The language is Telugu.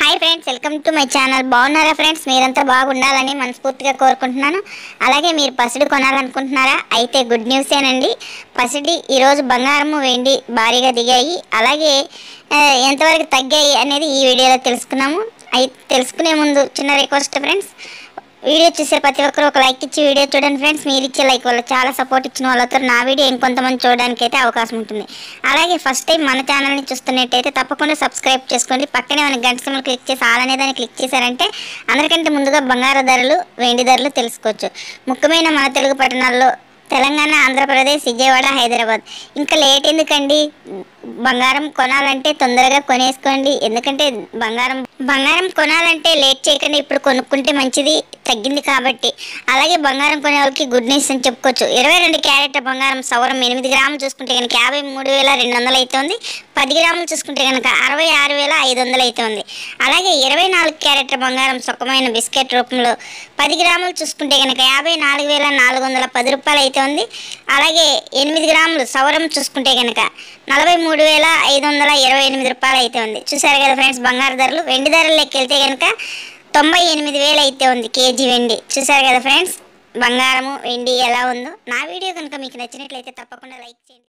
Hi friends, welcome to my channel. బాగున్నారా ఫ్రెండ్స్? మీరంతా బాగుండాలని మనస్ఫూర్తిగా కోరుకుంటున్నాను. అలాగే మీరు పసిడి కొనాలనుకుంటున్నారా? అయితే గుడ్ న్యూసేనండి. పసిడి ఈరోజు బంగారము వెండి భారీగా దిగాయి. అలాగే ఎంతవరకు తగ్గాయి అనేది ఈ వీడియోలో తెలుసుకున్నాము. అయితే తెలుసుకునే ముందు చిన్న రిక్వెస్ట్ ఫ్రెండ్స్, వీడియో చూసే ప్రతి ఒక్కరు ఒక లైక్ ఇచ్చి వీడియో చూడండి ఫ్రెండ్స్. మీరు ఇచ్చే లైక్ వల్ల చాలా సపోర్ట్ ఇచ్చిన వాళ్ళతో నా వీడియో ఇంకొంతమంది చూడడానికి అయితే అవకాశం ఉంటుంది. అలాగే ఫస్ట్ టైం మన ఛానల్ని చూస్తున్నట్టయితే తప్పకుండా సబ్స్క్రైబ్ చేసుకోండి. పక్కనే మన గంట సింబల్ క్లిక్ చేసి ఆల్ అనే దాన్ని క్లిక్ చేశారంటే అందరికంటే ముందుగా బంగారు ధరలు, వెండి ధరలు తెలుసుకోవచ్చు. ముఖ్యమైన మన తెలుగు పట్టణాల్లో తెలంగాణ, ఆంధ్రప్రదేశ్, విజయవాడ, హైదరాబాద్. ఇంకా లేట్ ఎందుకండి? బంగారం కొనాలంటే తొందరగా కొనేసుకోండి. ఎందుకంటే బంగారం కొనాలంటే లేట్ చేయకండి. ఇప్పుడు కొనుక్కుంటే మంచిది, తగ్గింది కాబట్టి. అలాగే బంగారం కొనే వాళ్ళకి గుడ్ న్యూస్ అని చెప్పుకోవచ్చు. 22 క్యారెట్ల బంగారం సవరం 8 గ్రాములు చూసుకుంటే కనుక 53,200 అయితే ఉంది. 10 గ్రాములు చూసుకుంటే కనుక 66,500 అయితే ఉంది. అలాగే 24 క్యారెట్ల బంగారం సుఖమైన బిస్కెట్ రూపంలో 10 గ్రాములు చూసుకుంటే కనుక 54,410 రూపాయలు అయితే ఉంది. అలాగే 8 గ్రాములు సవరం చూసుకుంటే కనుక 43,528 రూపాయలు అయితే ఉంది. చూసారు కదా ఫ్రెండ్స్ బంగారు ధరలు. వెండి ధరలు లెక్కెళ్తే కనుక 98,000 అయితే ఉంది కేజీ వెండి. చూసారు కదా ఫ్రెండ్స్ బంగారము వెండి ఎలా ఉందో. నా వీడియో కనుక మీకు నచ్చినట్లయితే తప్పకుండా లైక్ చేయండి.